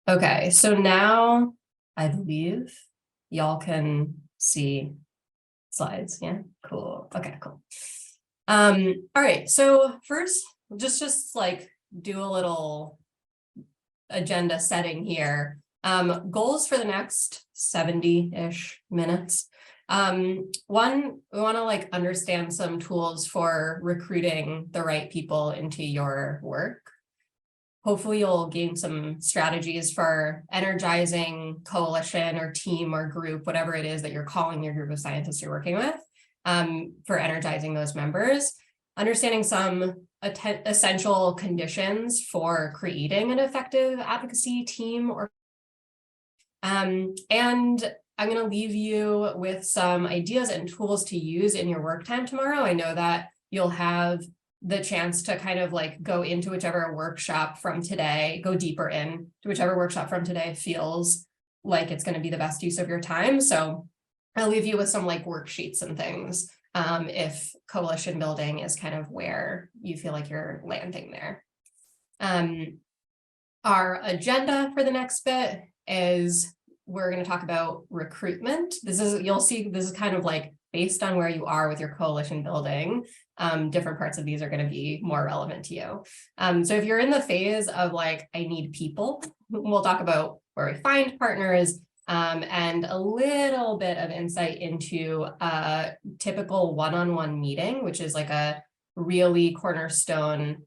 Okay, so now I believe y'all can see slides. Yeah, cool. Okay, cool. All right, so first, just like do a little agenda setting here. Goals for the next 70-ish minutes. One, we want to like understand some tools for recruiting the right people into your work. Hopefully you'll gain some strategies for energizing coalition or team or group, whatever it is that you're calling your group of scientists you're working with, for energizing those members, understanding some essential conditions for creating an effective advocacy team. And I'm going to leave you with some ideas and tools to use in your work time tomorrow. I know that you'll have the chance to kind of like go into whichever workshop from today, go deeper in to whichever workshop from today feels like it's going to be the best use of your time. So I'll leave you with some like worksheets and things if coalition building is kind of where you feel like you're landing there. Our agenda for the next bit is we're going to talk about recruitment. You'll see this is kind of like based on where you are with your coalition building. Different parts of these are going to be more relevant to you. So if you're in the phase of like, I need people, we'll talk about where we find partners and a little bit of insight into a typical one-on-one meeting, which is like a really cornerstone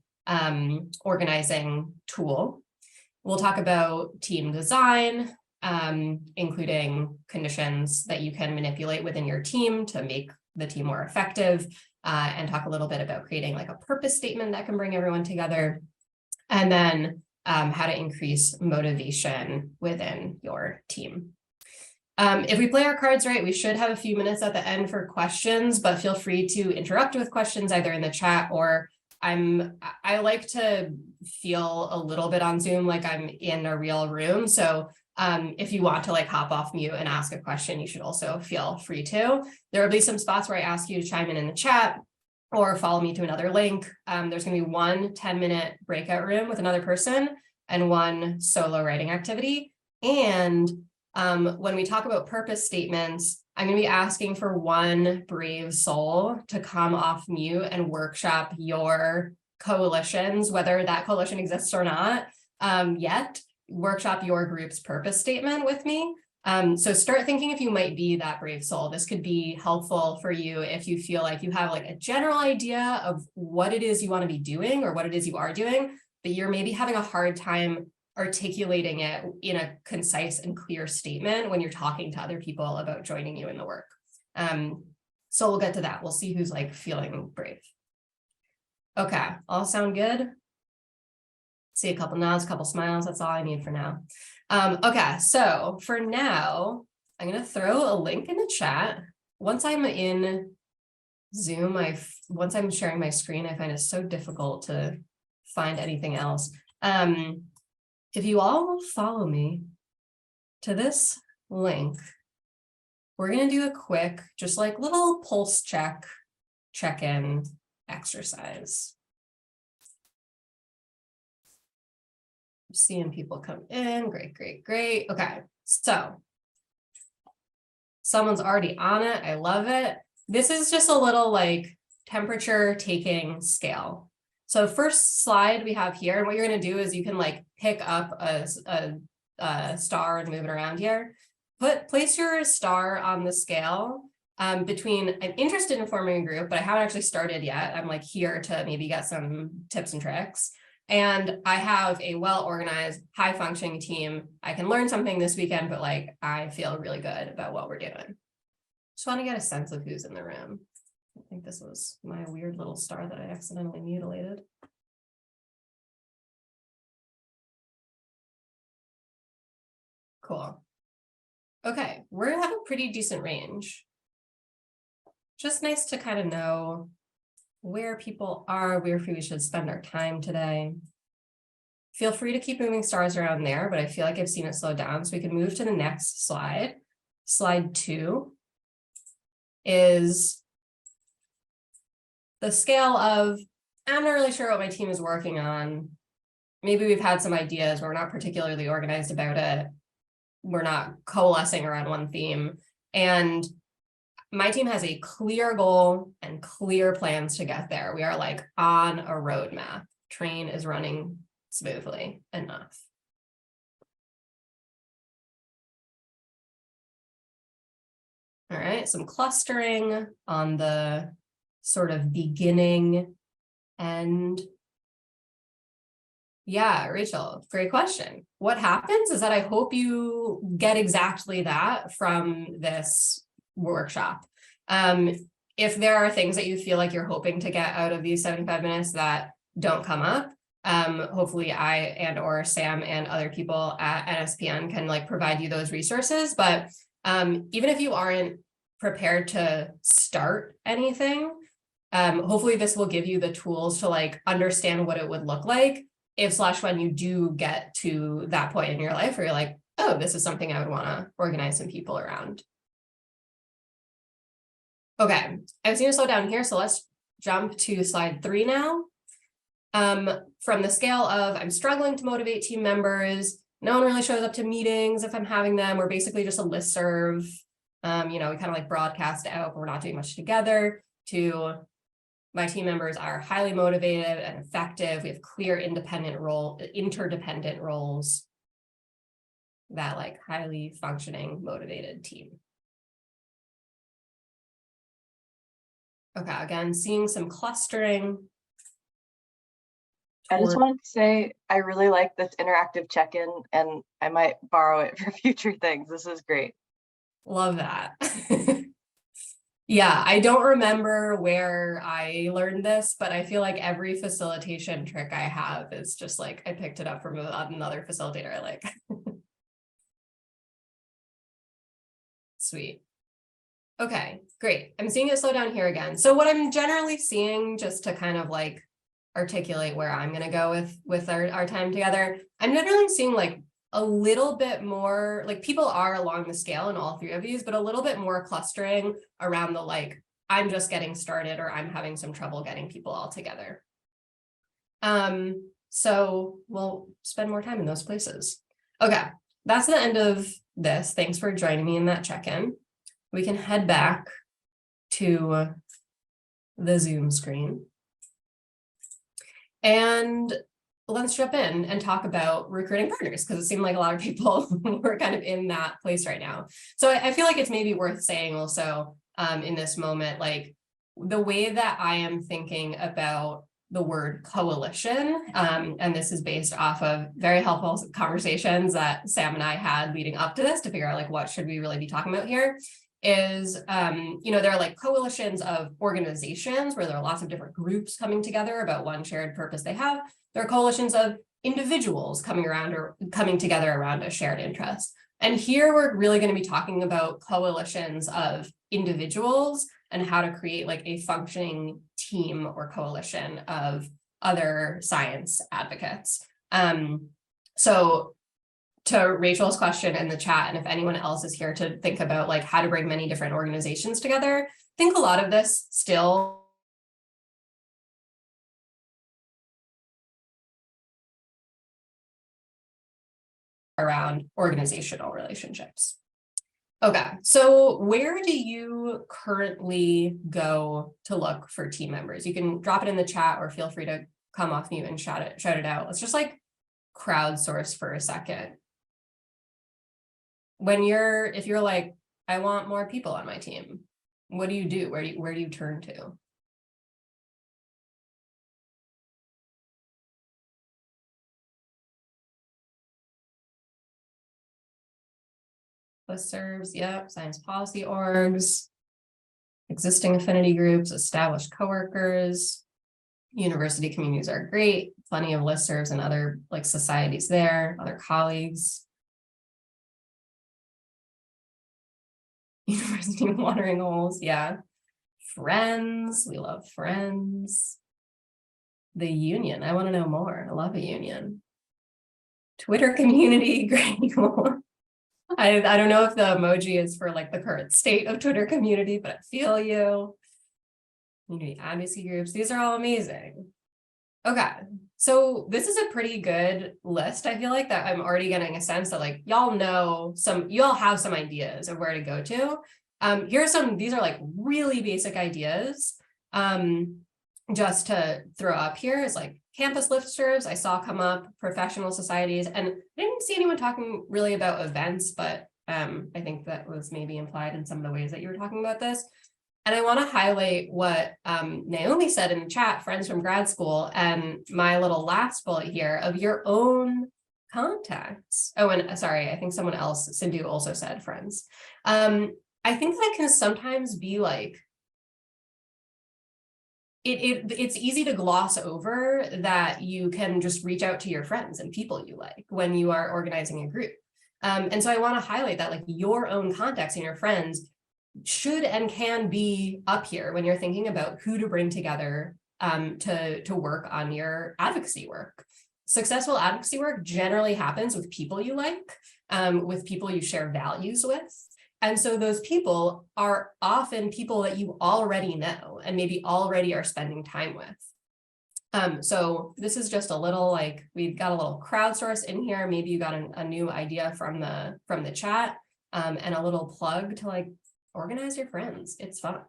organizing tool. We'll talk about team design, including conditions that you can manipulate within your team to make the team more effective, and talk a little bit about creating like a purpose statement that can bring everyone together, and then how to increase motivation within your team. If we play our cards right, we should have a few minutes at the end for questions, but feel free to interrupt with questions either in the chat or I like to feel a little bit on Zoom like I'm in a real room. So if you want to like hop off mute and ask a question, you should also feel free to. There will be some spots where I ask you to chime in the chat or follow me to another link. There's going to be one 10-minute breakout room with another person and one solo writing activity. And when we talk about purpose statements, I'm going to be asking for one brave soul to come off mute and workshop your coalitions, whether that coalition exists or not yet. Workshop your group's purpose statement with me. So start thinking if you might be that brave soul. This could be helpful for you if you feel like you have like a general idea of what it is you want to be doing or what it is you are doing, but you're maybe having a hard time articulating it in a concise and clear statement when you're talking to other people about joining you in the work. So we'll get to that. We'll see who's like feeling brave. Okay, all sound good? See a couple nods, a couple smiles. That's all I need for now. Okay, so for now, I'm going to throw a link in the chat. Once I'm in Zoom, once I'm sharing my screen, I find it so difficult to find anything else. If you all will follow me to this link, we're going to do a quick, just like little pulse check-in exercise. Seeing people come in. Great, great, great. Okay, so someone's already on it. I love it. This is just a little like temperature taking scale. So first slide we have here, and what you're going to do is you can like pick up a star and move it around here. Place your star on the scale between I'm interested in forming a group, but I haven't actually started yet. I'm like here to maybe get some tips and tricks. And I have a well-organized, high-functioning team. I can learn something this weekend, but like I feel really good about what we're doing. Just want to get a sense of who's in the room. I think this was my weird little star that I accidentally mutilated. Cool. Okay, we're gonna have a pretty decent range. Just nice to kind of know where people are, where we should spend our time today. Feel free to keep moving stars around there, but I feel like I've seen it slow down. So we can move to the next slide. Slide 2 is the scale of, I'm not really sure what my team is working on, maybe we've had some ideas, but we're not particularly organized about it. We're not coalescing around one theme. And my team has a clear goal and clear plans to get there. We are like on a roadmap. Train is running smoothly enough. All right, some clustering on the sort of beginning end. Yeah, Rachel, great question. What happens is that I hope you get exactly that from this workshop. If there are things that you feel like you're hoping to get out of these 75 minutes that don't come up, hopefully I and or Sam and other people at NSPN can like provide you those resources. But even if you aren't prepared to start anything, hopefully this will give you the tools to like understand what it would look like if / when you do get to that point in your life where you're like, oh, this is something I would want to organize some people around. Okay, I was going to slow down here, so let's jump to slide 3 now. From the scale of I'm struggling to motivate team members, no one really shows up to meetings if I'm having them, we're basically just a listserv. We kind of like broadcast out, but we're not doing much together, to my team members are highly motivated and effective. We have clear interdependent roles. That like highly functioning, motivated team. Okay, again, seeing some clustering. I just wanted to say, I really like this interactive check-in and I might borrow it for future things. This is great. Love that. Yeah, I don't remember where I learned this, but I feel like every facilitation trick I have is just like, I picked it up from another facilitator I like. Sweet. Okay, great. I'm seeing it slow down here again. So what I'm generally seeing, just to kind of like articulate where I'm going to go with our time together, I'm generally seeing like a little bit more, like people are along the scale in all 3 of these, but a little bit more clustering around the like, I'm just getting started or I'm having some trouble getting people all together. So we'll spend more time in those places. Okay, that's the end of this. Thanks for joining me in that check-in. We can head back to the Zoom screen. And let's jump in and talk about recruiting partners, because it seemed like a lot of people were kind of in that place right now. So I feel like it's maybe worth saying also in this moment, like the way that I am thinking about the word coalition, and this is based off of very helpful conversations that Sam and I had leading up to this to figure out like what should we really be talking about here, is there are like coalitions of organizations where there are lots of different groups coming together about one shared purpose they have. There are coalitions of individuals coming together around a shared interest. And here we're really going to be talking about coalitions of individuals and how to create like a functioning team or coalition of other science advocates. So to Rachel's question in the chat, and if anyone else is here to think about like how to bring many different organizations together, I think a lot of this still around organizational relationships. Okay, so where do you currently go to look for team members? You can drop it in the chat or feel free to come off mute and shout it out. Let's just like crowdsource for a second. If you're like, I want more people on my team, what do you do? Where do you turn to? Listservs, yep, science policy orgs, existing affinity groups, established coworkers, university communities are great, plenty of listservs and other like societies there, other colleagues. University watering holes, yeah. Friends, we love friends. The union, I want to know more. I love a union. Twitter community, great. I don't know if the emoji is for like the current state of Twitter community, but I feel you. Community advocacy groups, these are all amazing. Okay, So this is a pretty good list. I feel like that I'm already getting a sense that like y'all have some ideas of where to go to. These are like really basic ideas. Just to throw up here is like campus listservs I saw come up, professional societies, and I didn't see anyone talking really about events, but I think that was maybe implied in some of the ways that you were talking about this. And I want to highlight what Naomi said in the chat, friends from grad school, and my little last bullet here of your own contacts. Oh, and sorry, I think someone else, Sindhu, also said friends. I think that can sometimes be like, it's easy to gloss over that you can just reach out to your friends and people you like when you are organizing a group. And so I want to highlight that like your own contacts and your friends should and can be up here when you're thinking about who to bring together to work on your advocacy work. Successful advocacy work generally happens with people you like, with people you share values with. And so those people are often people that you already know and maybe already are spending time with. So this is just a little like, we've got a little crowdsource in here. Maybe you got a new idea from the chat, and a little plug to like organize your friends. It's fun.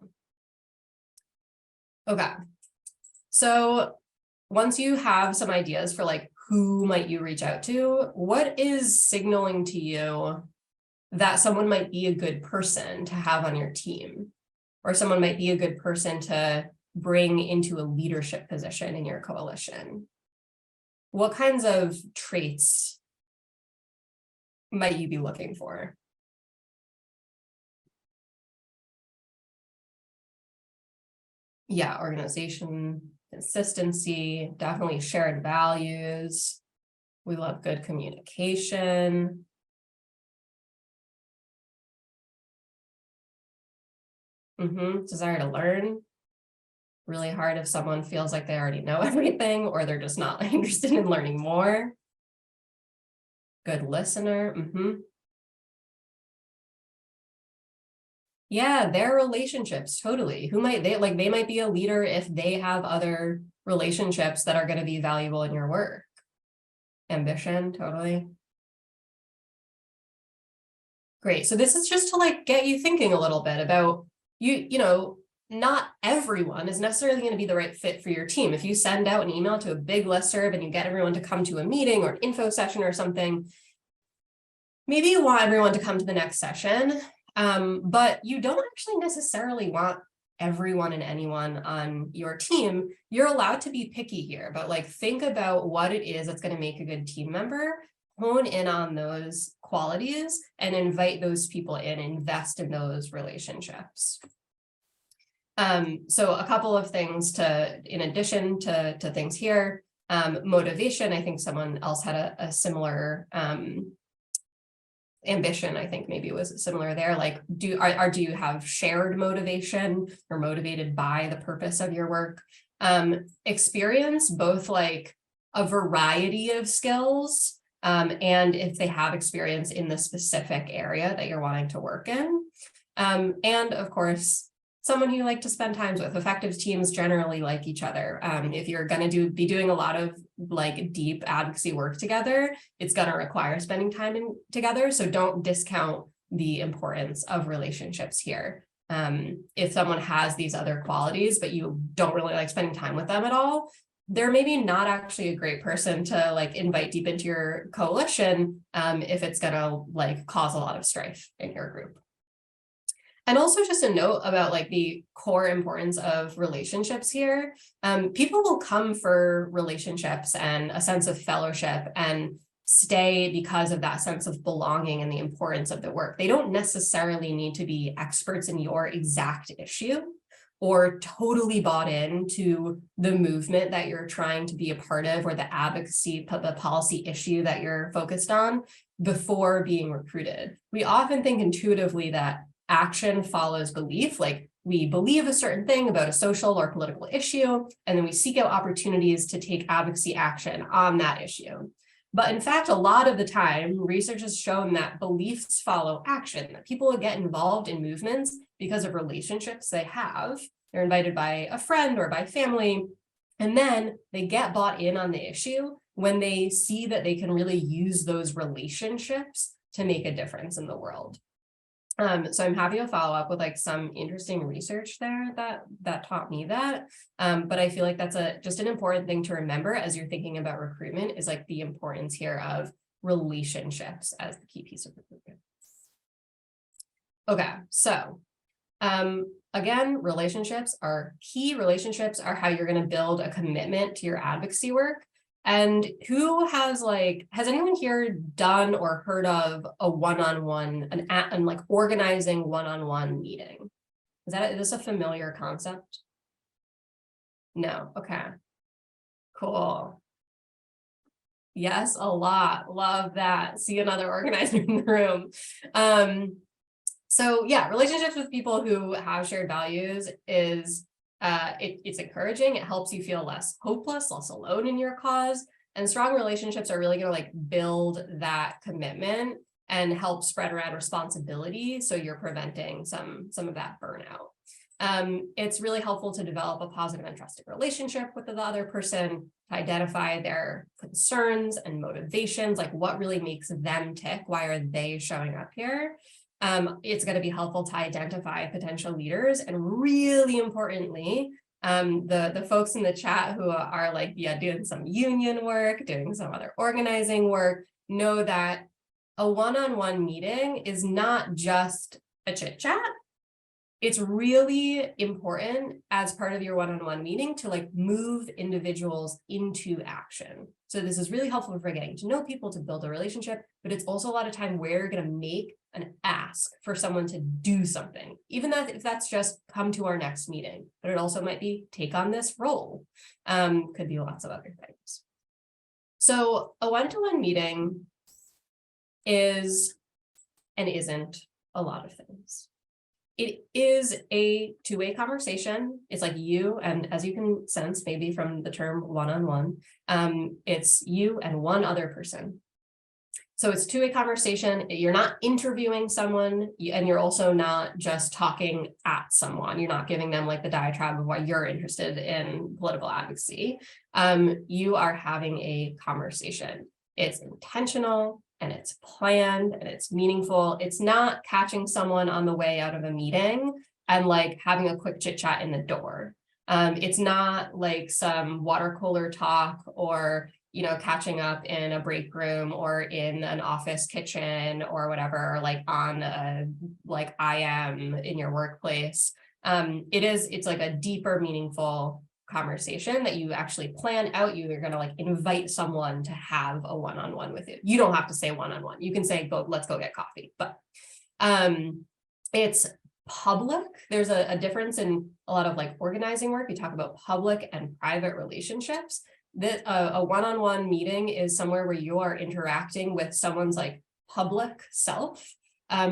Okay. So once you have some ideas for like who might you reach out to, what is signaling to you that someone might be a good person to have on your team, or someone might be a good person to bring into a leadership position in your coalition? What kinds of traits might you be looking for? Yeah, organization, consistency, definitely shared values. We love good communication. Desire to learn. Really hard if someone feels like they already know everything or they're just not interested in learning more. Good listener. Yeah, their relationships, totally. Who might they like? They might be a leader if they have other relationships that are going to be valuable in your work. Ambition, totally. Great. So this is just to like get you thinking a little bit about you know, not everyone is necessarily going to be the right fit for your team. If you send out an email to a big listserv and you get everyone to come to a meeting or an info session or something, maybe you want everyone to come to the next session, but you don't actually necessarily want everyone and anyone on your team. You're allowed to be picky here, but like think about what it is that's going to make a good team member, hone in on those qualities and invite those people in, invest in those relationships. So a couple of things in addition to things here, motivation, I think someone else had a similar ambition, I think maybe was similar there. Like, do you have shared motivation or motivated by the purpose of your work? Experience, both like a variety of skills, and if they have experience in the specific area that you're wanting to work in. And of course, someone you like to spend time with. Effective teams generally like each other. If you're going to be doing a lot of like deep advocacy work together, it's going to require spending time together. So don't discount the importance of relationships here. If someone has these other qualities, but you don't really like spending time with them at all, they're maybe not actually a great person to like invite deep into your coalition, if it's going to like cause a lot of strife in your group. And also just a note about like the core importance of relationships here. People will come for relationships and a sense of fellowship and stay because of that sense of belonging and the importance of the work. They don't necessarily need to be experts in your exact issue or totally bought into the movement that you're trying to be a part of or the advocacy, the policy issue that you're focused on before being recruited. We often think intuitively that action follows belief, like we believe a certain thing about a social or political issue, and then we seek out opportunities to take advocacy action on that issue. But in fact, a lot of the time, research has shown that beliefs follow action, that people get involved in movements because of relationships they have. They're invited by a friend or by family, And then they get bought in on the issue when they see that they can really use those relationships to make a difference in the world. So I'm happy to follow up with like some interesting research there that taught me that. But I feel like that's just an important thing to remember as you're thinking about recruitment, is like the importance here of relationships as the key piece of recruitment. Okay, so again, relationships are key. Relationships are how you're going to build a commitment to your advocacy work. And who has anyone here done or heard of a one-on-one, an like organizing one-on-one meeting? Is this a familiar concept? No. Okay. Cool. Yes, a lot. Love that. See another organizer in the room. So yeah, relationships with people who have shared values is it's encouraging. It helps you feel less hopeless, less alone in your cause. And strong relationships are really going to like build that commitment and help spread around responsibility, so you're preventing some of that burnout. It's really helpful to develop a positive and trusting relationship with the other person, to identify their concerns and motivations, like what really makes them tick, why are they showing up here? It's going to be helpful to identify potential leaders, and really importantly, the folks in the chat who are like, yeah, doing some union work, doing some other organizing work, know that a one-on-one meeting is not just a chit chat. It's really important as part of your one-on-one meeting to like move individuals into action. So this is really helpful for getting to know people, to build a relationship, but it's also a lot of time where you're going to make an ask for someone to do something, even if that's just come to our next meeting, but it also might be take on this role. Could be lots of other things. So a one-to-one meeting is and isn't a lot of things. It is a two-way conversation. It's like you, and as you can sense maybe from the term one-on-one, it's you and one other person. So it's two-way conversation. You're not interviewing someone, and you're also not just talking at someone. You're not giving them like the diatribe of why you're interested in political advocacy. You are having a conversation. It's intentional, and it's planned, and it's meaningful. It's not catching someone on the way out of a meeting and like having a quick chit chat in the door. It's not like some water cooler talk, or catching up in a break room or in an office kitchen or whatever, like on a like IM in your workplace. It's like a deeper, meaningful conversation that you actually plan out. You're going to like invite someone to have a one-on-one with you. You don't have to say one-on-one. You can say, let's go get coffee. But it's public. There's a difference in a lot of like organizing work. We talk about public and private relationships. That a one-on-one meeting is somewhere where you are interacting with someone's like public self,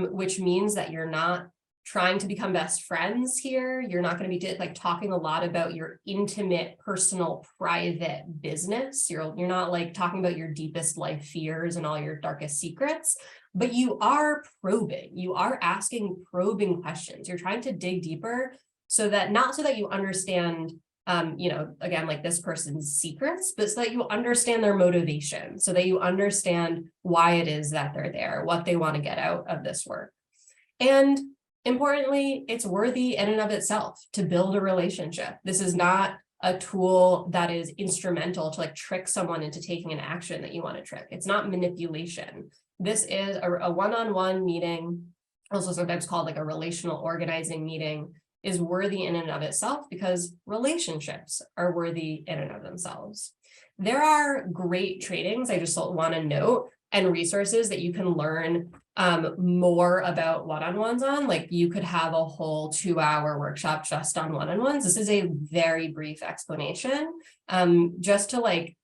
which means that you're not trying to become best friends here. You're not going to be like talking a lot about your intimate, personal, private business. You're not like talking about your deepest life fears and all your darkest secrets, but you are probing. You are asking probing questions. You're trying to dig deeper, not so that you understand again, like this person's secrets, but so that you understand their motivation, so that you understand why it is that they're there, what they want to get out of this work. And importantly, it's worthy in and of itself to build a relationship. This is not a tool that is instrumental to like trick someone into taking an action that you want to trick. It's not manipulation. This is a one-on-one meeting, also sometimes called like a relational organizing meeting, is worthy in and of itself because relationships are worthy in and of themselves. There are great trainings, I just want to note, and resources that you can learn more about one-on-ones on. Like you could have a whole 2-hour workshop just on one-on-ones. This is a very brief explanation, just to like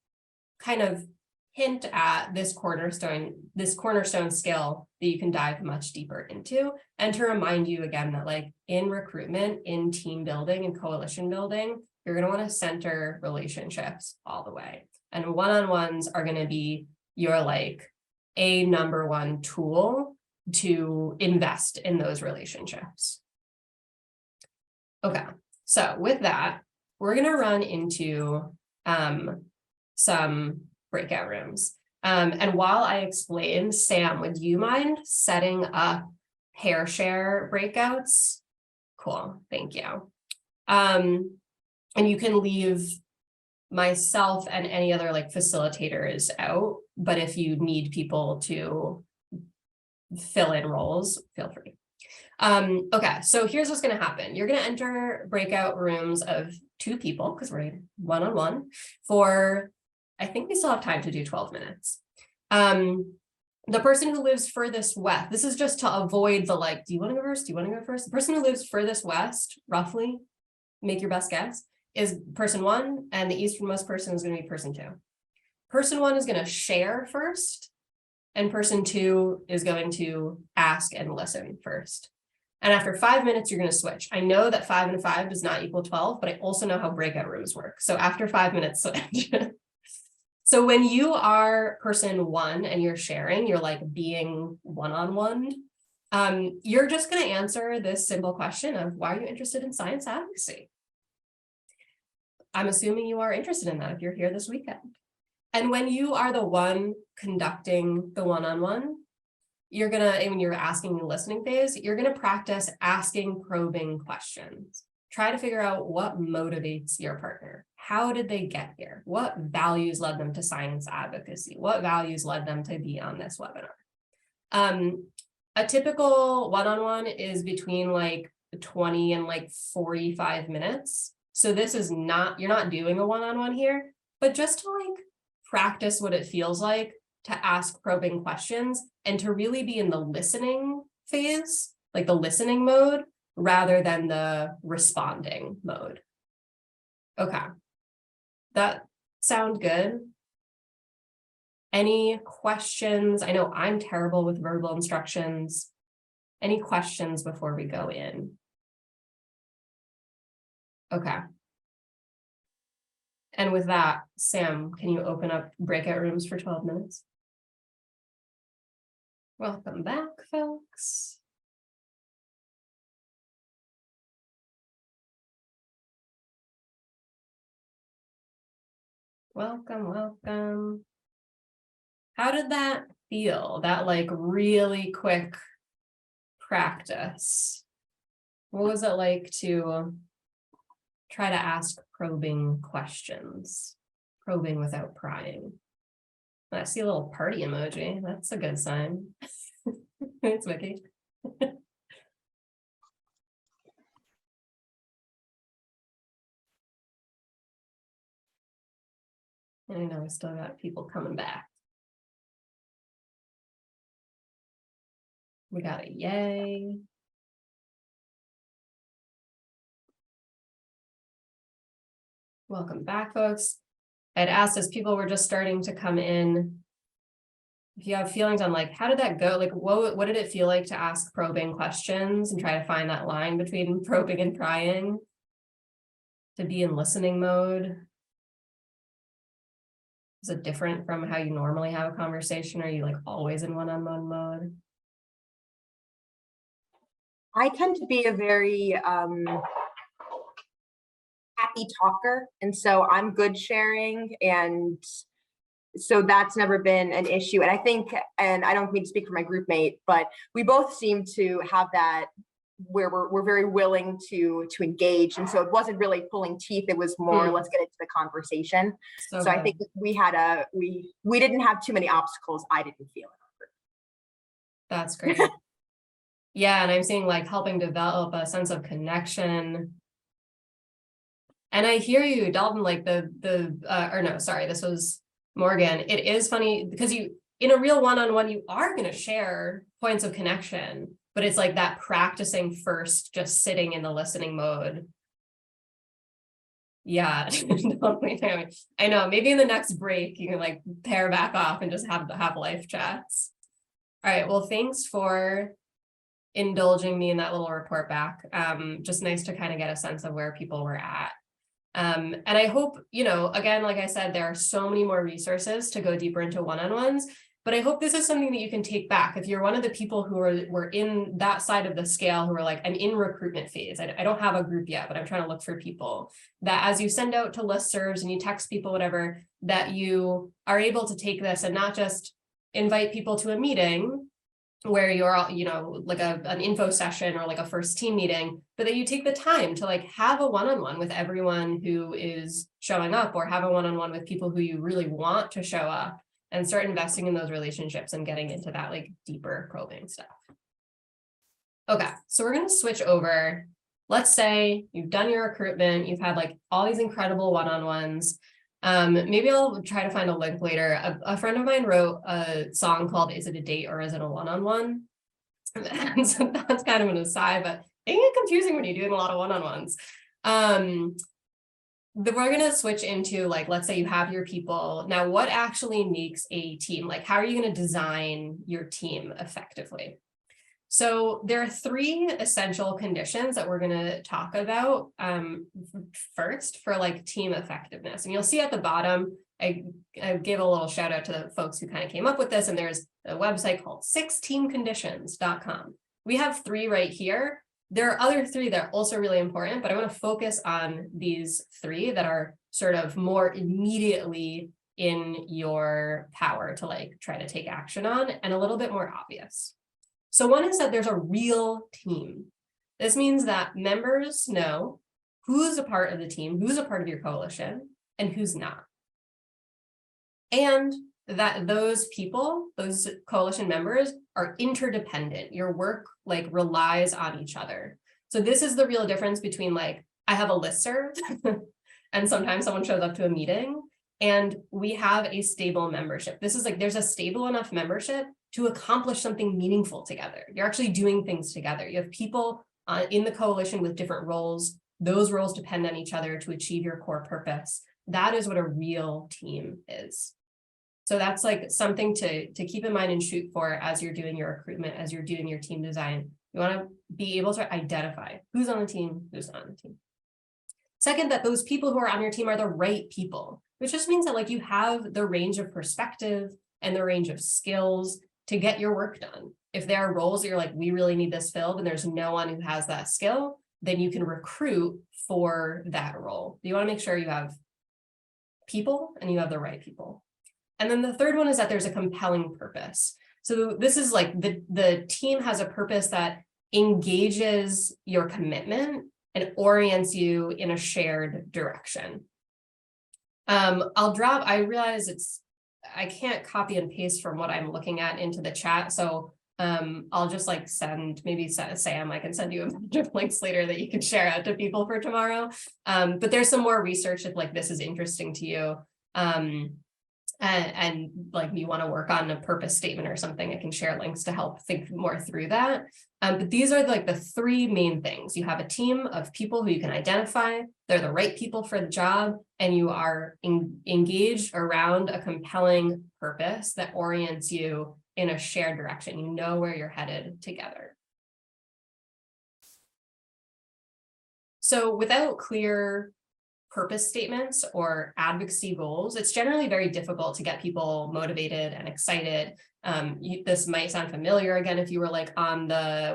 kind of hint at this cornerstone skill that you can dive much deeper into, and to remind you again that like in recruitment, in team building and coalition building, you're going to want to center relationships all the way. And one-on-ones are going to be your like a number one tool to invest in those relationships. Okay, so with that, we're going to run into some breakout rooms. And while I explain, Sam, would you mind setting up pair share breakouts? Cool, thank you. And you can leave myself and any other like facilitators out, but if you need people to fill in roles, feel free. Okay, so here's what's going to happen. You're going to enter breakout rooms of 2 people because we're one-on-one for, I think we still have time to do 12 minutes. The person who lives furthest west, this is just to avoid the like, do you want to go first? Do you want to go first? The person who lives furthest west, roughly, make your best guess, is person 1, and the easternmost person is going to be person 2. Person 1 is going to share first, and person 2 is going to ask and listen first. And after 5 minutes, you're going to switch. I know that 5 and 5 does not equal 12, but I also know how breakout rooms work. So after 5 minutes, switch. So when you are person 1 and you're sharing, you're like being one-on-one, you're just going to answer this simple question of why are you interested in science advocacy? I'm assuming you are interested in that if you're here this weekend. And when you are the one conducting the one-on-one, you're gonna, when you're asking the listening phase, you're gonna practice asking probing questions. Try to figure out what motivates your partner. How did they get here? What values led them to science advocacy? What values led them to be on this webinar? A typical one-on-one is between like 20 and like 45 minutes. So this is not, you're not doing a one-on-one here, but just to like practice what it feels like to ask probing questions and to really be in the listening phase, like the listening mode, rather than the responding mode. Okay, that sound good? Any questions? I know I'm terrible with verbal instructions. Any questions before we go in? Okay. And with that, Sam, can you open up breakout rooms for 12 minutes? Welcome back, folks. Welcome, welcome. How did that feel? That like really quick practice? What was it like to try to ask probing questions? Probing without prying. I see a little party emoji. That's a good sign. It's Vicky. I know we still got people coming back. We got a yay. Welcome back, folks. I'd asked as people were just starting to come in, if you have feelings on like, how did that go? Like, what did it feel like to ask probing questions and try to find that line between probing and prying? To be in listening mode? Is it different from how you normally have a conversation? Are you like always in one-on-one mode? I tend to be a very happy talker, and so I'm good sharing, and so that's never been an issue. And I think, and I don't mean to speak for my group mate, but we both seem to have that where we're very willing to engage, and so it wasn't really pulling teeth. It was more let's get into the conversation. So I think we had we didn't have too many obstacles. I didn't feel it. That's great. Yeah, and I'm seeing like helping develop a sense of connection. And I hear you, Dalton, like or no, sorry, this was Morgan. It is funny because you, in a real one-on-one, you are going to share points of connection, but it's like that practicing first, just sitting in the listening mode. Yeah, I know, maybe in the next break, you can like pair back off and just have life chats. All right, well, thanks for indulging me in that little report back. Just nice to kind of get a sense of where people were at. And I hope, again, like I said, there are so many more resources to go deeper into one-on-ones. But I hope this is something that you can take back. If you're one of the people who were in that side of the scale, who are like, I'm in recruitment phase, I don't have a group yet, but I'm trying to look for people, that as you send out to listservs and you text people, whatever, that you are able to take this and not just invite people to a meeting where you're, you know, like an info session or like a first team meeting, but that you take the time to like have a one-on-one with everyone who is showing up, or have a one-on-one with people who you really want to show up, and start investing in those relationships and getting into that like deeper probing stuff. Okay, so we're going to switch over. Let's say you've done your recruitment, you've had like all these incredible one-on-ones. Maybe I'll try to find a link later. A friend of mine wrote a song called "Is It a Date or Is It a One-on-One?" And so that's kind of an aside, but it can get confusing when you're doing a lot of one-on-ones. We're going to switch into, like, let's say you have your people. Now, what actually makes a team? Like, how are you going to design your team effectively? So there are 3 essential conditions that we're going to talk about first for like team effectiveness. And you'll see at the bottom, I gave a little shout out to the folks who kind of came up with this. And there's a website called 6teamconditions.com. We have 3 right here. There are other 3 that are also really important, but I want to focus on these 3 that are sort of more immediately in your power to like try to take action on, and a little bit more obvious. So one is that there's a real team. This means that members know who's a part of the team, who's a part of your coalition, and who's not. And that those people, those coalition members, are interdependent. Your work like relies on each other. So this is the real difference between like, I have a listserv and sometimes someone shows up to a meeting, and we have a stable membership. This is like, there's a stable enough membership to accomplish something meaningful together. You're actually doing things together. You have people in the coalition with different roles. Those roles depend on each other to achieve your core purpose. That is what a real team is. So that's like something to keep in mind and shoot for as you're doing your recruitment, as you're doing your team design. You want to be able to identify who's on the team, who's not on the team. Second, that those people who are on your team are the right people, which just means that like you have the range of perspective and the range of skills to get your work done. If there are roles that you're like, we really need this filled, and there's no one who has that skill, then you can recruit for that role. You want to make sure you have people and you have the right people. And then the third one is that there's a compelling purpose. So this is like the team has a purpose that engages your commitment and orients you in a shared direction. I realize I can't copy and paste from what I'm looking at into the chat. So I'll just like maybe Sam, I can send you a bunch of links later that you can share out to people for tomorrow. But there's some more research if like this is interesting to you. And like you want to work on a purpose statement or something, I can share links to help think more through that. But these are like the 3 main things. You have a team of people who you can identify, they're the right people for the job, and you are engaged around a compelling purpose that orients you in a shared direction. You know where you're headed together. So without clear purpose statements or advocacy goals, it's generally very difficult to get people motivated and excited. This might sound familiar again if you were like on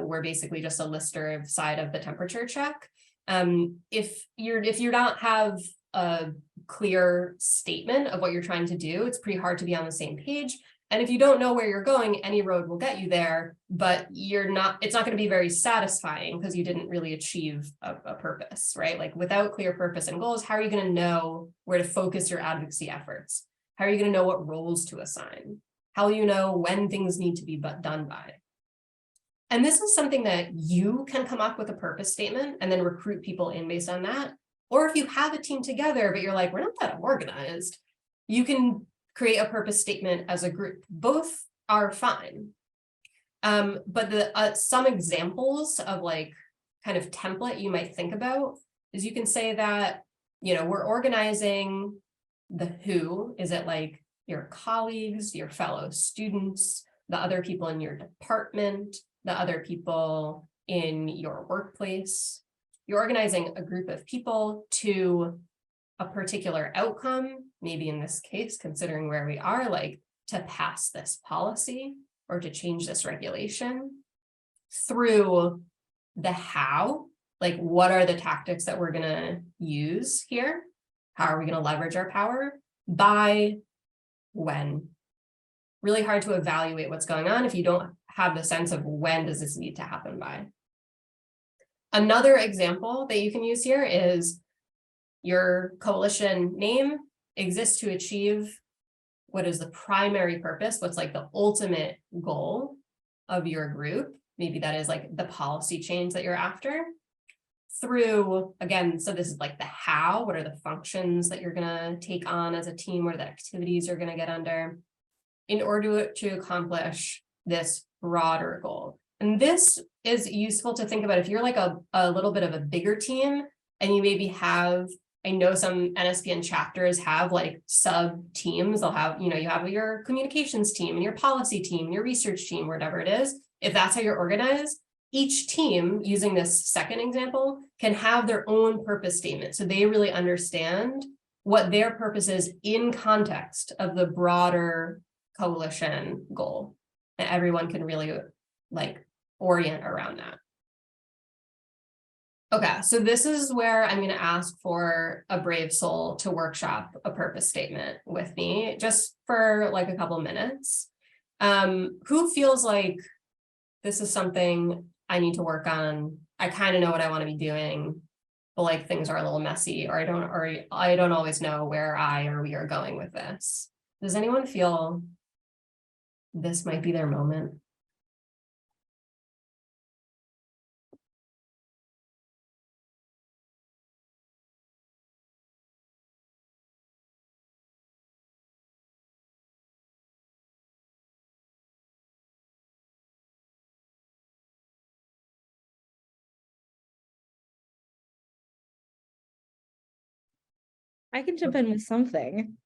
we're basically just a lister side of the temperature check. If you don't have a clear statement of what you're trying to do, it's pretty hard to be on the same page. And if you don't know where you're going, any road will get you there, but it's not going to be very satisfying because you didn't really achieve a purpose, right? Like without clear purpose and goals, how are you going to know where to focus your advocacy efforts? How are you going to know what roles to assign? How will you know when things need to be done by? And this is something that you can come up with a purpose statement and then recruit people in based on that. Or if you have a team together, but you're like, we're not that organized, you can create a purpose statement as a group. Both are fine. But some examples of like kind of template you might think about is you can say that, we're organizing the who. Is it like your colleagues, your fellow students, the other people in your department, the other people in your workplace? You're organizing a group of people to a particular outcome, maybe in this case, considering where we are, like to pass this policy or to change this regulation through the how, like what are the tactics that we're going to use here? How are we going to leverage our power? By when? Really hard to evaluate what's going on if you don't have the sense of when does this need to happen by. Another example that you can use here is your coalition name exists to achieve what is the primary purpose, what's like the ultimate goal of your group. Maybe that is like the policy change that you're after through, again, so this is like the how, what are the functions that you're gonna take on as a team, what are the activities you're gonna get under in order to accomplish this broader goal. And this is useful to think about if you're like a little bit of a bigger team and you maybe have, I know some NSPN chapters have like sub teams. They'll have, you have your communications team and your policy team, and your research team, whatever it is. If that's how you're organized, each team, using this second example, can have their own purpose statement. So they really understand what their purpose is in context of the broader coalition goal. And everyone can really like orient around that. Okay, so this is where I'm going to ask for a brave soul to workshop a purpose statement with me, just for like a couple of minutes. Who feels like this is something I need to work on? I kind of know what I want to be doing, but like things are a little messy, or I don't always know where I or we are going with this. Does anyone feel this might be their moment? I can jump in with something.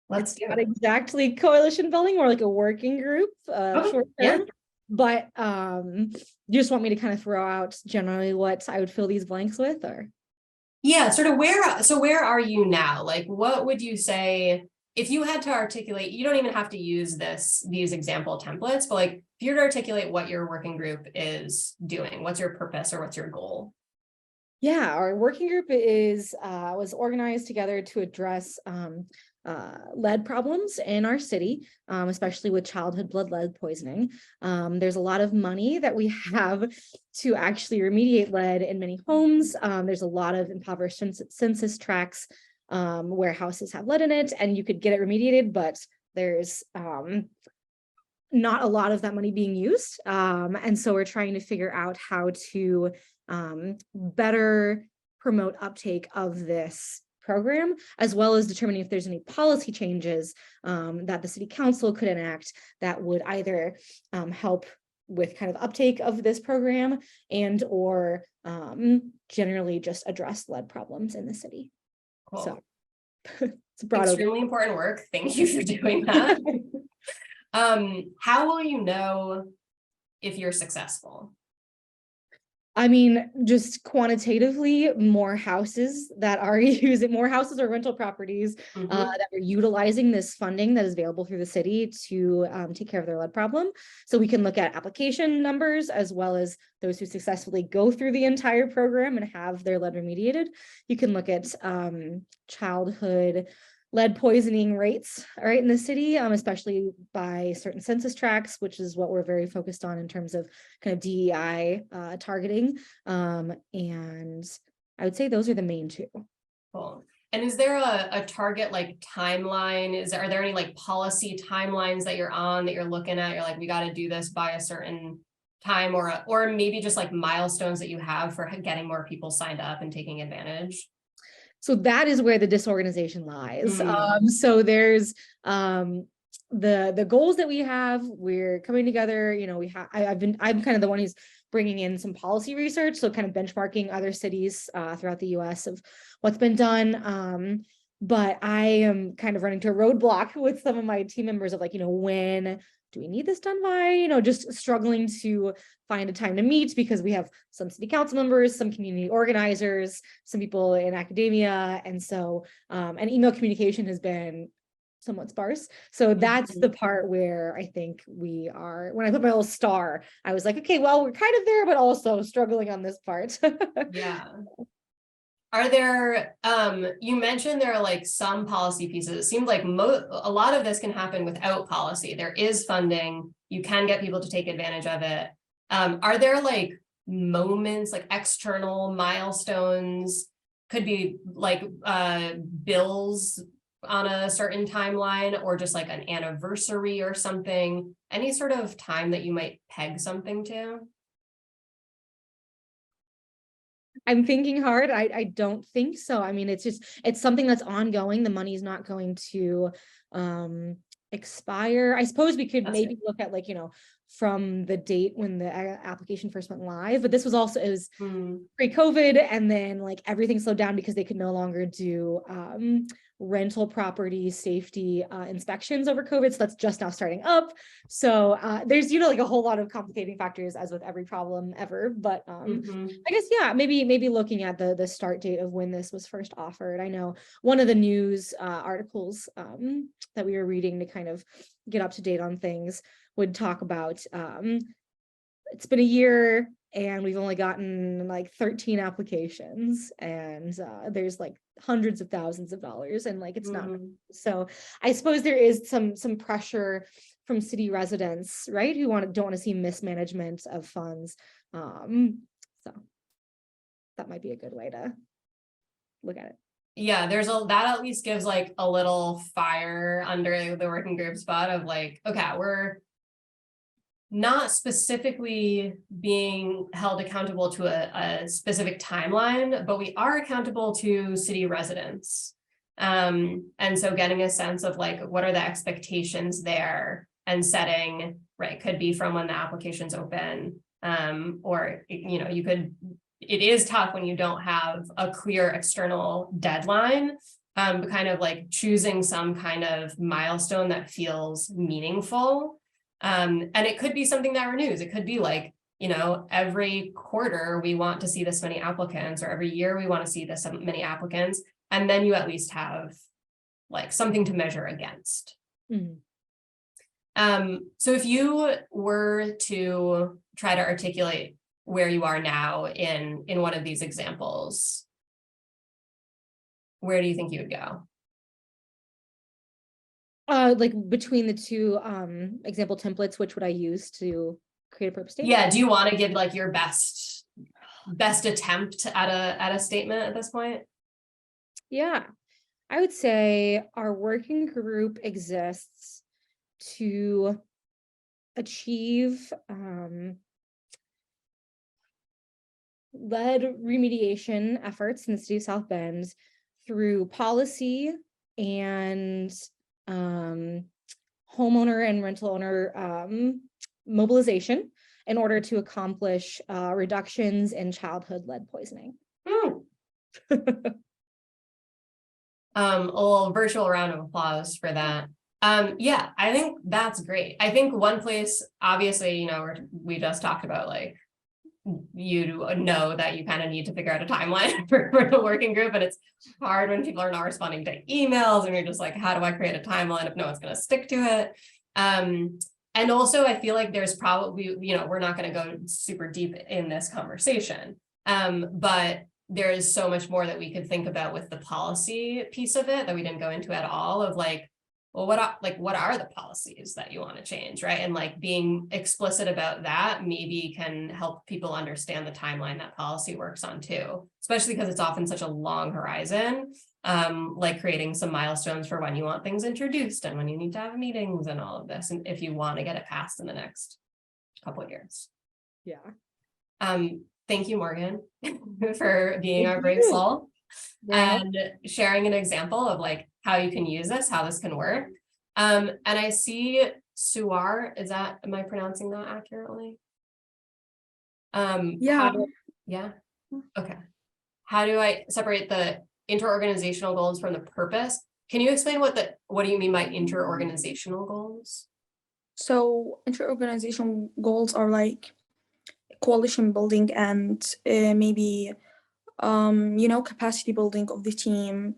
Let's do Not it. exactly coalition building, or like a working group, short yeah. term. But you just want me to kind of throw out generally what I would fill these blanks with, or? Yeah, sort of where are you now? Like, what would you say if you had to articulate? You don't even have to use these example templates, but like if you're to articulate what your working group is doing, what's your purpose or what's your goal? Yeah, our working group was organized together to address lead problems in our city, especially with childhood blood lead poisoning. There's a lot of money that we have to actually remediate lead in many homes. There's a lot of impoverished census tracts where houses have lead in it, and you could get it remediated, but there's not a lot of that money being used. And so we're trying to figure out how to better promote uptake of this program, as well as determining if there's any policy changes that the city council could enact that would either help with kind of uptake of this program and or generally just address lead problems in the city. Cool. So it's broad. Extremely important work. Thank you for doing that. How will you know if you're successful? I mean, just quantitatively, more houses that are using, more houses or rental properties that are utilizing this funding that is available through the city to take care of their lead problem. So we can look at application numbers as well as those who successfully go through the entire program and have their lead remediated. You can look at childhood lead poisoning rates, all right, in the city, especially by certain census tracts, which is what we're very focused on in terms of kind of DEI targeting. And I would say those are the main two. Cool. And is there a target like timeline? Are there any like policy timelines that you're on that you're looking at? You're like, we got to do this by a certain time, or maybe just like milestones that you have for getting more people signed up and taking advantage? So that is where the disorganization lies. So there's the goals that we have. We're coming together. I'm kind of the one who's bringing in some policy research, so kind of benchmarking other cities throughout the U.S. of what's been done. But I am kind of running to a roadblock with some of my team members of like, when do we need this done by? Just struggling to find a time to meet because we have some city council members, some community organizers, some people in academia. And so, and email communication has been somewhat sparse. So that's the part where I think we are, when I put my little star, I was like, okay, well, we're kind of there, but also struggling on this part. Yeah. Are there, you mentioned there are like some policy pieces. It seems like a lot of this can happen without policy. There is funding. You can get people to take advantage of it. Are there like moments, like external milestones, could be like bills on a certain timeline, or just like an anniversary or something, any sort of time that you might peg something to? I'm thinking hard. I don't think so. I mean, it's something that's ongoing. The money is not going to expire. I suppose we could maybe look at, like, from the date when the application first went live, but this was also, it was pre-COVID, and then like everything slowed down because they could no longer do rental property safety inspections over COVID. So that's just now starting up. So there's, like a whole lot of complicating factors, as with every problem ever. But I guess, yeah, maybe looking at the start date of when this was first offered. I know one of the news articles that we were reading to kind of get up to date on things would talk about it's been a year and we've only gotten like 13 applications, and there's like hundreds of thousands of dollars, and like it's not. So I suppose there is some pressure from city residents, right, who don't want to see mismanagement of funds. So that might be a good way to look at it. Yeah, that at least gives like a little fire under the working group spot of like, okay, we're not specifically being held accountable to a specific timeline, but we are accountable to city residents. And so getting a sense of like, what are the expectations there, and setting, right, could be from when the application's open, or, it is tough when you don't have a clear external deadline, but kind of like choosing some kind of milestone that feels meaningful. And it could be something that renews. It could be like, every quarter we want to see this many applicants, or every year we want to see this many applicants. And then you at least have like something to measure against. So if you were to try to articulate where you are now in one of these examples, where do you think you would go? Like between the two example templates, which would I use to create a purpose statement? Yeah, do you want to give like your best attempt at a statement at this point? Yeah, I would say our working group exists to achieve lead remediation efforts in the city of South Bend through policy and homeowner and rental owner mobilization in order to accomplish reductions in childhood lead poisoning. A little virtual round of applause for that. Yeah, I think that's great. I think one place, obviously, we just talked about like, you know that you kind of need to figure out a timeline for the working group, and it's hard when people are not responding to emails, and you're just like, how do I create a timeline if no one's going to stick to it? And also I feel like there's probably, we're not going to go super deep in this conversation, but there is so much more that we could think about with the policy piece of it that we didn't go into at all, of like, well, what are the policies that you want to change, right? And like being explicit about that maybe can help people understand the timeline that policy works on too, especially because it's often such a long horizon, like creating some milestones for when you want things introduced and when you need to have meetings and all of this, and if you want to get it passed in the next couple of years. Yeah. Thank you, Morgan, for being our brave soul and sharing an example of like how you can use this, how this can work. And I see Suar, am I pronouncing that accurately? Yeah. Okay. How do I separate the interorganizational goals from the purpose? Can you explain what do you mean by interorganizational goals? So interorganizational goals are like coalition building and maybe capacity building of the team,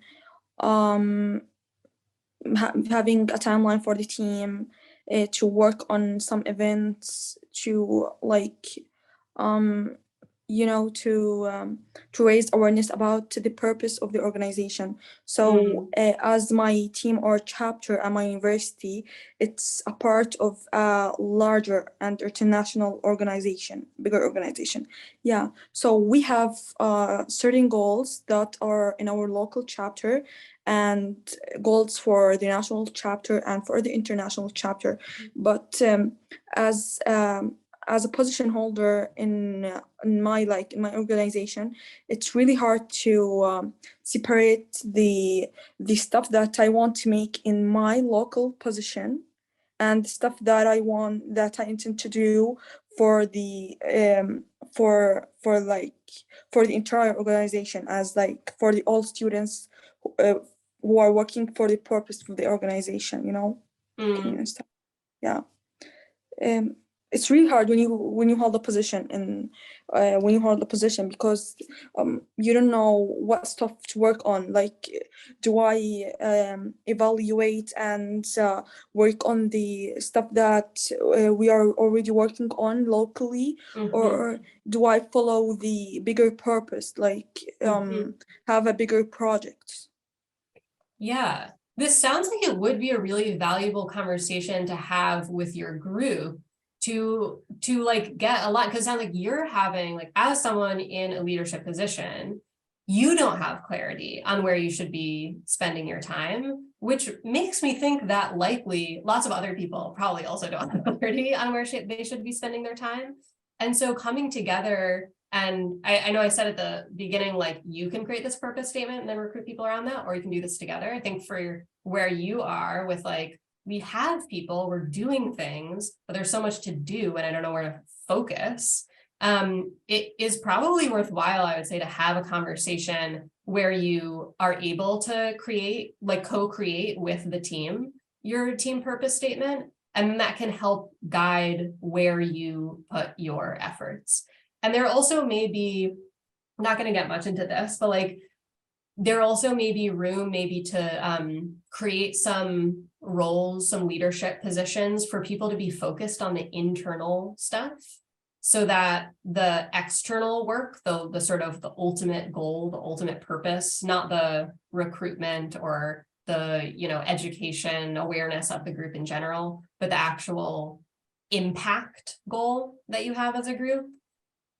having a timeline for the team, to work on some events, to like to raise awareness about the purpose of the organization. So as my team or chapter at my university, it's a part of a larger and international organization, bigger organization. Yeah, so we have certain goals that are in our local chapter and goals for the national chapter and for the international chapter. But as a position holder in my organization, it's really hard to separate the stuff that I want to make in my local position and the stuff that I intend to do for the for the entire organization, as like for the all students who are working for the purpose of the organization, and stuff. Yeah. It's really hard when you hold a position because you don't know what stuff to work on. Like, do I evaluate and work on the stuff that we are already working on locally, or do I follow the bigger purpose, like have a bigger project? Yeah, this sounds like it would be a really valuable conversation to have with your group to like get a lot, because it sounds like you're having, like, as someone in a leadership position, you don't have clarity on where you should be spending your time, which makes me think that likely lots of other people probably also don't have clarity on where they should be spending their time. And so coming together, and I know I said at the beginning, like, you can create this purpose statement and then recruit people around that, or you can do this together. I think for where you are with, like, we have people, we're doing things, but there's so much to do and I don't know where to focus. It is probably worthwhile, I would say, to have a conversation where you are able to create, like co-create with the team, your team purpose statement, and that can help guide where you put your efforts. And there also may be, I'm not going to get much into this, but like, there also may be room maybe to create some roles, some leadership positions for people to be focused on the internal stuff, so that the external work, the sort of the ultimate goal, the ultimate purpose, not the recruitment or the, education awareness of the group in general, but the actual impact goal that you have as a group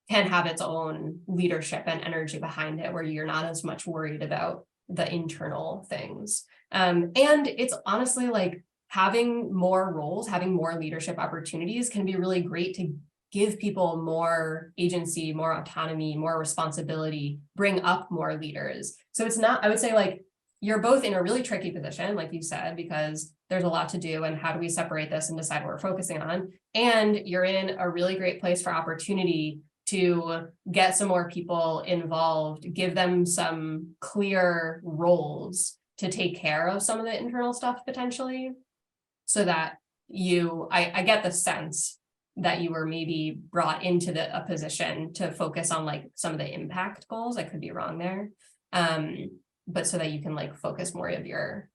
can have its own leadership and energy behind it, where you're not as much worried about the internal things. And it's honestly like having more roles, having more leadership opportunities can be really great to give people more agency, more autonomy, more responsibility, bring up more leaders. So it's not, I would say, like, you're both in a really tricky position, like you said, because there's a lot to do and how do we separate this and decide what we're focusing on? And you're in a really great place for opportunity to get some more people involved, give them some clear roles to take care of some of the internal stuff potentially, so that I get the sense that you were maybe brought into a position to focus on like some of the impact goals. I could be wrong there. But so that you can like focus more of your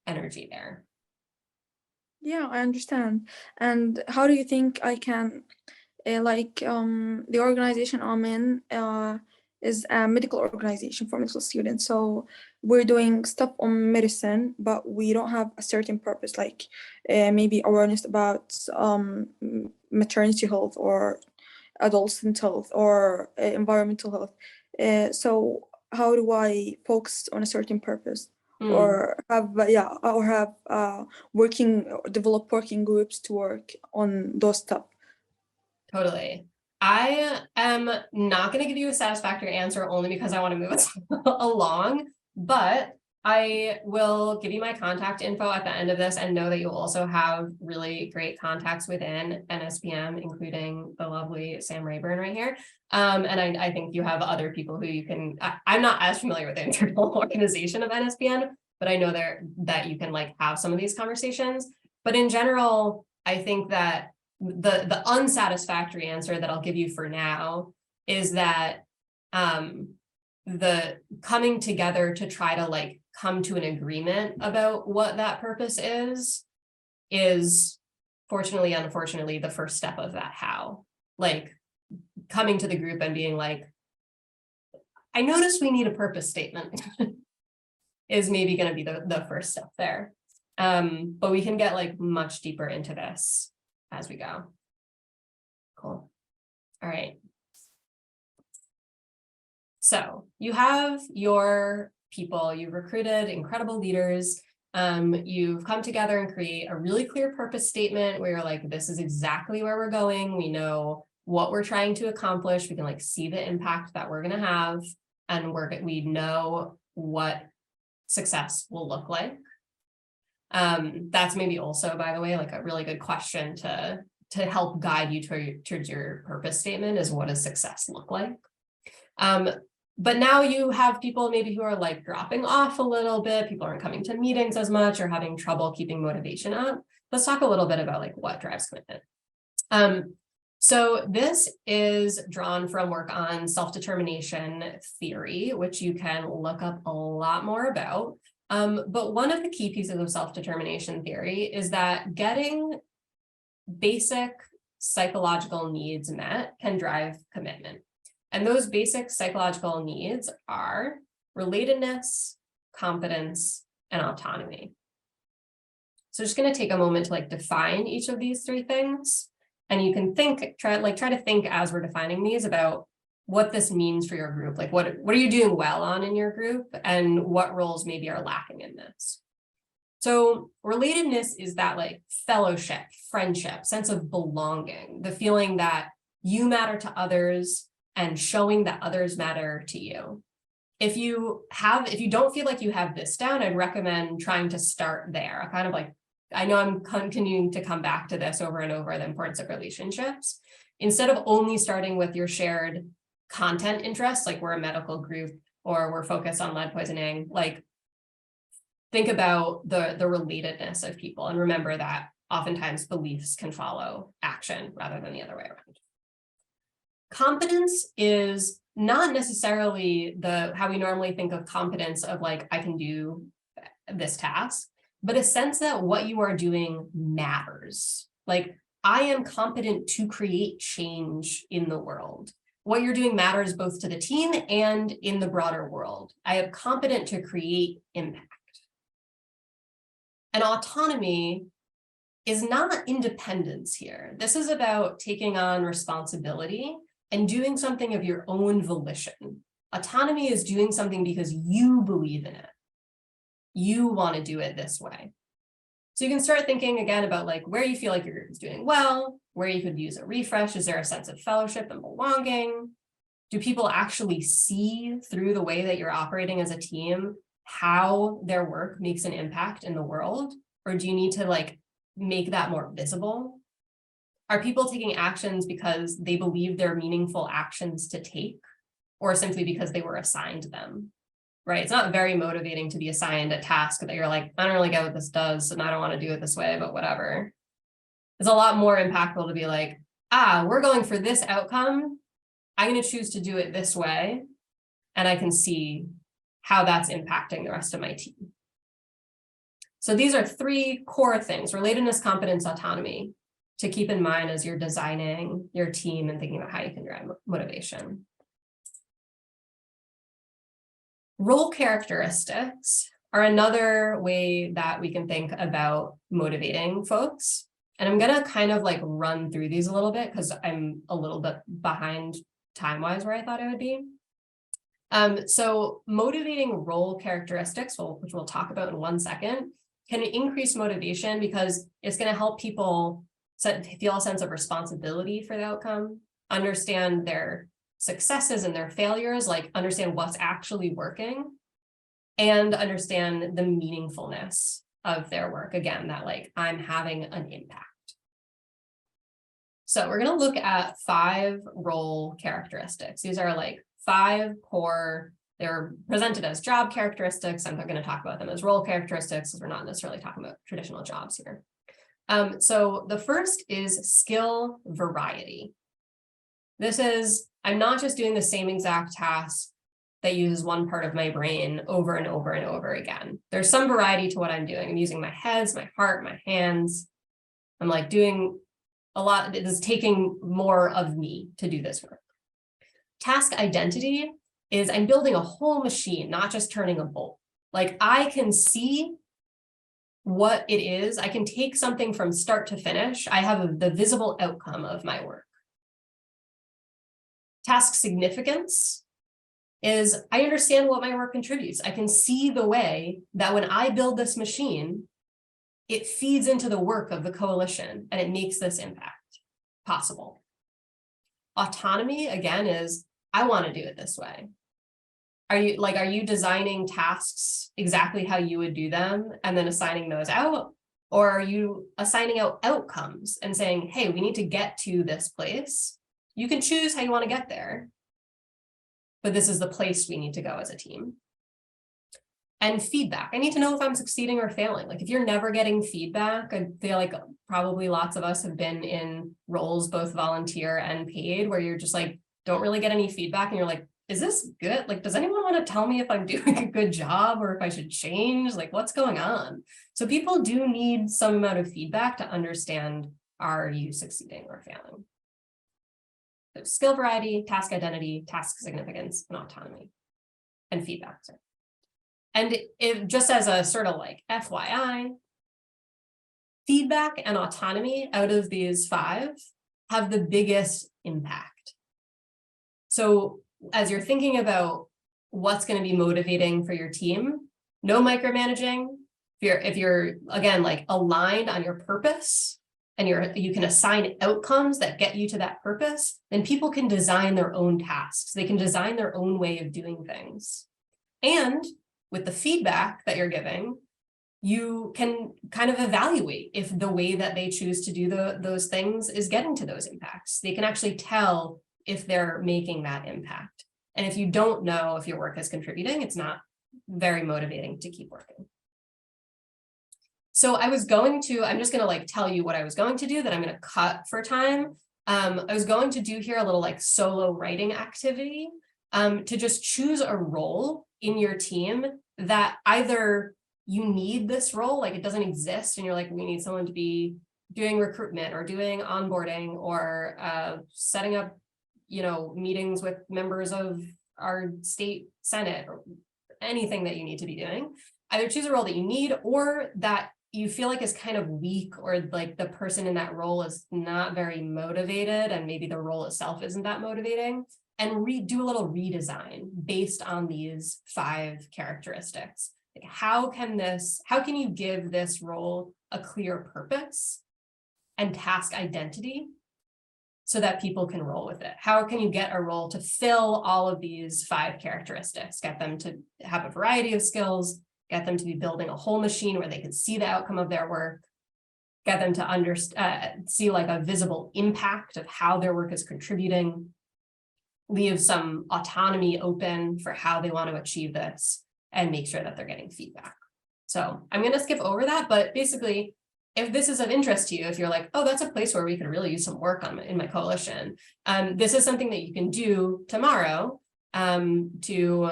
energy there. Yeah, I understand. And how do you think I can the organization I'm in is a medical organization for medical students. So we're doing stuff on medicine, but we don't have a certain purpose, like maybe awareness about maternity health or adolescent health or environmental health. So how do I focus on a certain purpose? Or have develop working groups to work on those stuff? Totally. I am not going to give you a satisfactory answer only because I want to move it along, but I will give you my contact info at the end of this, and know that you'll also have really great contacts within NSPN, including the lovely Sam Rayburn right here. And I think you have other people who you can, I'm not as familiar with the internal organization of NSPN, but I know that you can like have some of these conversations. But in general, I think that the unsatisfactory answer that I'll give you for now is that the coming together to try to like come to an agreement about what that purpose is fortunately, unfortunately, the first step of that how. Like coming to the group and being like, I noticed we need a purpose statement is maybe going to be the first step there. But we can get like much deeper into this as we go. Cool. All right. So you have your people, you've recruited incredible leaders. You've come together and create a really clear purpose statement where you're like, this is exactly where we're going. We know what we're trying to accomplish. We can like see the impact that we're going to have, and we know what success will look like. That's maybe also, by the way, like a really good question to help guide you towards your purpose statement is, what does success look like? But now you have people maybe who are like dropping off a little bit. People aren't coming to meetings as much or having trouble keeping motivation up. Let's talk a little bit about like what drives commitment. So this is drawn from work on self-determination theory, which you can look up a lot more about. But one of the key pieces of self-determination theory is that getting basic psychological needs met can drive commitment. And those basic psychological needs are relatedness, competence, and autonomy. So just going to take a moment to like define each of these three things. And you can try to think as we're defining these about what this means for your group. Like what are you doing well on in your group, and what roles maybe are lacking in this? So relatedness is that like fellowship, friendship, sense of belonging, the feeling that you matter to others and showing that others matter to you. If you don't feel like you have this down, I'd recommend trying to start there. I know I'm continuing to come back to this over and over, the importance of relationships. Instead of only starting with your shared content interests, like we're a medical group or we're focused on lead poisoning, like think about the relatedness of people, and remember that oftentimes beliefs can follow action rather than the other way around. Competence is not necessarily how we normally think of competence of like, I can do this task, but a sense that what you are doing matters. Like, I am competent to create change in the world. What you're doing matters both to the team and in the broader world. I am competent to create impact. And autonomy is not independence here. This is about taking on responsibility and doing something of your own volition. Autonomy is doing something because you believe in it. You want to do it this way. So you can start thinking again about like where you feel like your group is doing well, where you could use a refresh. Is there a sense of fellowship and belonging? Do people actually see through the way that you're operating as a team how their work makes an impact in the world? Or do you need to like make that more visible? Are people taking actions because they believe they're meaningful actions to take, or simply because they were assigned them? Right? It's not very motivating to be assigned a task that you're like, I don't really get what this does, and I don't want to do it this way, but whatever. It's a lot more impactful to be like, we're going for this outcome. I'm going to choose to do it this way, and I can see how that's impacting the rest of my team. So these are three core things: relatedness, competence, autonomy, to keep in mind as you're designing your team and thinking about how you can drive motivation. Role characteristics are another way that we can think about motivating folks. And I'm going to kind of like run through these a little bit because I'm a little bit behind time-wise where I thought I would be. So motivating role characteristics, which we'll talk about in 1 second, can increase motivation because it's going to help people feel a sense of responsibility for the outcome, understand their successes and their failures, like understand what's actually working, and understand the meaningfulness of their work. Again, that like I'm having an impact. So we're going to look at 5 role characteristics. These are like 5 core, they're presented as job characteristics. I'm not going to talk about them as role characteristics because we're not necessarily talking about traditional jobs here. So the first is skill variety. This is, I'm not just doing the same exact task that uses one part of my brain over and over and over again. There's some variety to what I'm doing. I'm using my head, my heart, my hands. I'm like doing a lot. It is taking more of me to do this work. Task identity is I'm building a whole machine, not just turning a bolt. Like I can see what it is. I can take something from start to finish. I have the visible outcome of my work. Task significance is I understand what my work contributes. I can see the way that when I build this machine, it feeds into the work of the coalition and it makes this impact possible. Autonomy, again, is I want to do it this way. Are you designing tasks exactly how you would do them and then assigning those out? Or are you assigning out outcomes and saying, hey, we need to get to this place. You can choose how you want to get there, but this is the place we need to go as a team. And feedback. I need to know if I'm succeeding or failing. Like if you're never getting feedback, I feel like probably lots of us have been in roles, both volunteer and paid, where you're just like, don't really get any feedback. And you're like, is this good? Like, does anyone want to tell me if I'm doing a good job or if I should change? Like, what's going on? So people do need some amount of feedback to understand, are you succeeding or failing? So skill variety, task identity, task significance, and autonomy, and feedback. Sorry. And it just as a sort of like FYI, feedback and autonomy out of these 5 have the biggest impact. So as you're thinking about what's going to be motivating for your team, no micromanaging. If you're again like aligned on your purpose and you can assign outcomes that get you to that purpose, then people can design their own tasks. They can design their own way of doing things. And with the feedback that you're giving, you can kind of evaluate if the way that they choose to do those things is getting to those impacts. They can actually tell if they're making that impact. And if you don't know if your work is contributing, it's not very motivating to keep working. So I'm just going to like tell you what I was going to do that I'm going to cut for time. I was going to do here a little like solo writing activity to just choose a role in your team that either you need this role, like it doesn't exist and you're like, we need someone to be doing recruitment or doing onboarding or setting up, meetings with members of our state Senate or anything that you need to be doing. Either choose a role that you need or that you feel like is kind of weak or like the person in that role is not very motivated and maybe the role itself isn't that motivating, and do a little redesign based on these 5 characteristics. Like how can you give this role a clear purpose and task identity so that people can roll with it? How can you get a role to fill all of these 5 characteristics, get them to have a variety of skills, get them to be building a whole machine where they can see the outcome of their work, get them to see like a visible impact of how their work is contributing, leave some autonomy open for how they want to achieve this, and make sure that they're getting feedback. So I'm going to skip over that, but basically, if this is of interest to you, if you're like, oh, that's a place where we could really use some work in my coalition, this is something that you can do tomorrow to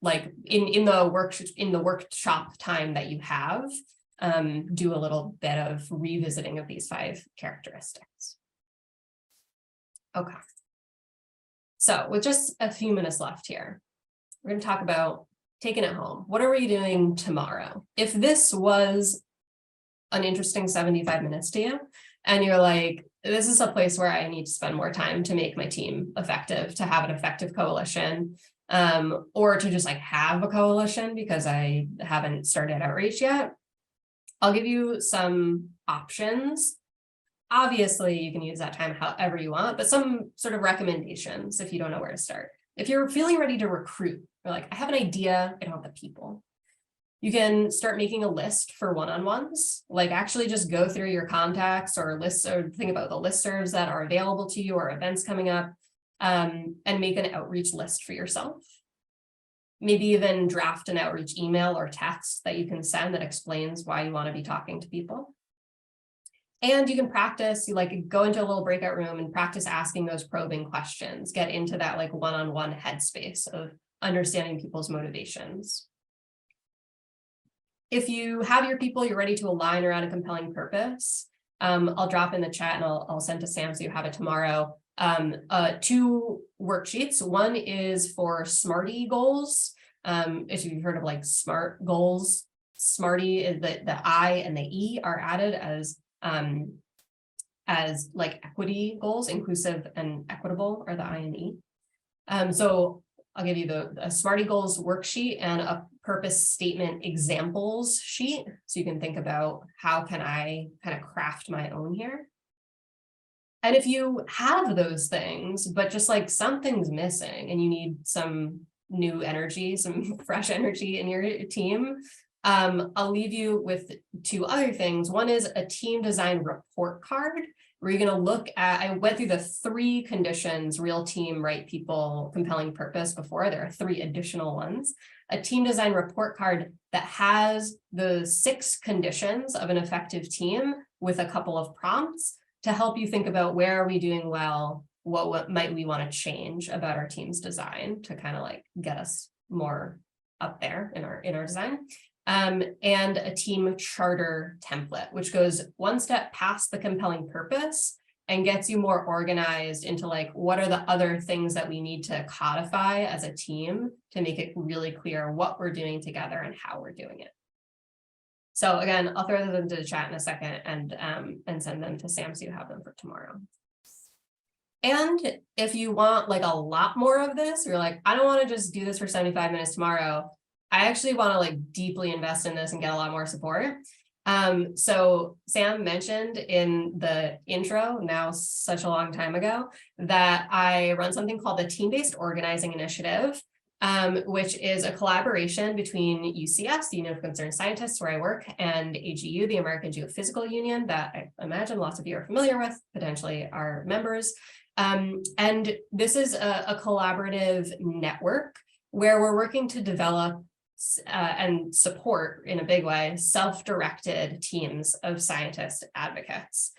like in the workshop time that you have, do a little bit of revisiting of these 5 characteristics. Okay. So with just a few minutes left here, we're going to talk about taking it home. What are we doing tomorrow? If this was an interesting 75 minutes to you, and you're like, this is a place where I need to spend more time to make my team effective, to have an effective coalition, or to just like have a coalition because I haven't started outreach yet, I'll give you some options. Obviously, you can use that time however you want, but some sort of recommendations if you don't know where to start. If you're feeling ready to recruit, you're like, I have an idea, I don't have the people. You can start making a list for one-on-ones, like actually just go through your contacts or lists or think about the listservs that are available to you or events coming up, and make an outreach list for yourself. Maybe even draft an outreach email or text that you can send that explains why you want to be talking to people. And you can practice, you like go into a little breakout room and practice asking those probing questions, get into that like one-on-one headspace of understanding people's motivations. If you have your people, you're ready to align around a compelling purpose. I'll drop in the chat and I'll send to Sam so you have it tomorrow. 2 worksheets. One is for Smarty goals. If you've heard of like SMART goals, Smarty is the I and the E are added as like equity goals, inclusive and equitable are the I and E. So I'll give you a Smarty goals worksheet and a purpose statement examples sheet. So you can think about how can I kind of craft my own here. And if you have those things, but just like something's missing and you need some new energy, some fresh energy in your team, I'll leave you with 2 other things. One is a team design report card, where you're going to look at, I went through the 3 conditions, real team, right people, compelling purpose before. There are 3 additional ones. A team design report card that has the 6 conditions of an effective team with a couple of prompts to help you think about where are we doing well, what might we want to change about our team's design to kind of like get us more up there in our design. And a team charter template, which goes one step past the compelling purpose and gets you more organized into like, what are the other things that we need to codify as a team to make it really clear what we're doing together and how we're doing it. So again, I'll throw them into the chat in a second and send them to Sam so you have them for tomorrow. And if you want like a lot more of this, you're like, I don't want to just do this for 75 minutes tomorrow. I actually want to like deeply invest in this and get a lot more support. So Sam mentioned in the intro, now such a long time ago, that I run something called the Team-Based Organizing Initiative, which is a collaboration between UCS, the Union of Concerned Scientists, where I work, and AGU, the American Geophysical Union, that I imagine lots of you are familiar with, potentially are members. And this is a collaborative network where we're working to develop and support in a big way self-directed teams of scientist advocates.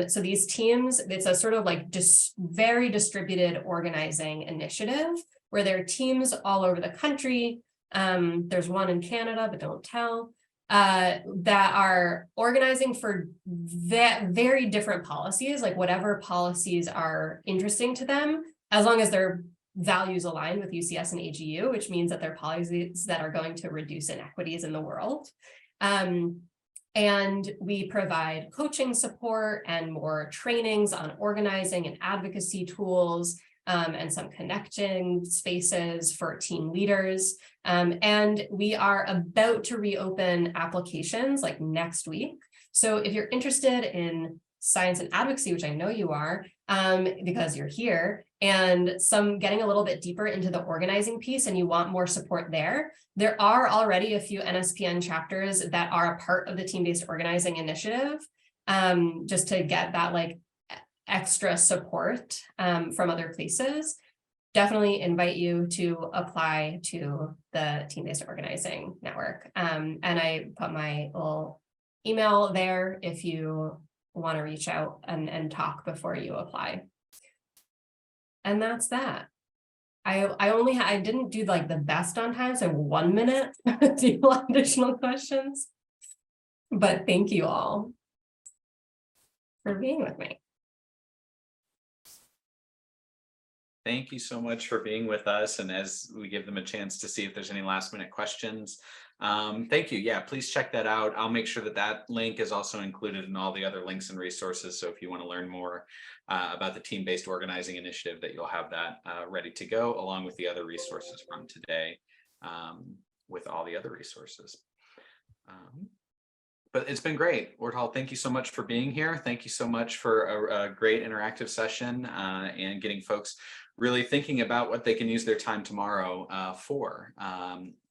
So these teams, it's a sort of like very distributed organizing initiative where there are teams all over the country. There's one in Canada, but don't tell, that are organizing for very different policies, like whatever policies are interesting to them, as long as they're values aligned with UCS and AGU, which means that they're policies that are going to reduce inequities in the world. And we provide coaching support and more trainings on organizing and advocacy tools, and some connecting spaces for team leaders. And we are about to reopen applications like next week. So if you're interested in science and advocacy, which I know you are, because you're here, and getting a little bit deeper into the organizing piece and you want more support there, there are already a few NSPN chapters that are a part of the team-based organizing initiative, just to get that like extra support from other places. Definitely invite you to apply to the team-based organizing network. And I put my little email there if you want to reach out and talk before you apply. And that's that. I didn't do like the best on time, so 1 minute. Do you want additional questions? But thank you all for being with me. Thank you so much for being with us. And as we give them a chance to see if there's any last minute questions, thank you. Yeah, please check that out. I'll make sure that link is also included in all the other links and resources. So if you want to learn more about the team-based organizing initiative, that you'll have that ready to go, along with the other resources from today, with all the other resources. But it's been great. Ortal, thank you so much for being here. Thank you so much for a great interactive session and getting folks really thinking about what they can use their time tomorrow for.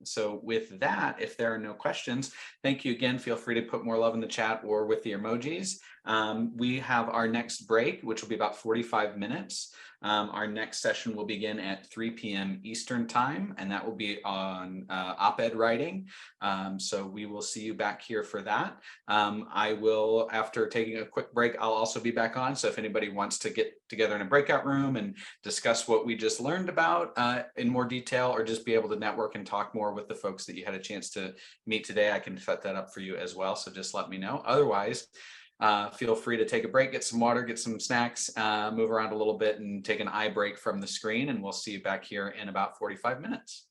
So with that, if there are no questions, thank you again. Feel free to put more love in the chat or with the emojis. We have our next break, which will be about 45 minutes. Our next session will begin at 3 p.m. Eastern time, and that will be on op-ed writing. So we will see you back here for that. I will, after taking a quick break, I'll also be back on. So if anybody wants to get together in a breakout room and discuss what we just learned about in more detail, or just be able to network and talk more with the folks that you had a chance to meet today, I can set that up for you as well. So just let me know. Otherwise, feel free to take a break, get some water, get some snacks, move around a little bit and take an eye break from the screen, and we'll see you back here in about 45 minutes.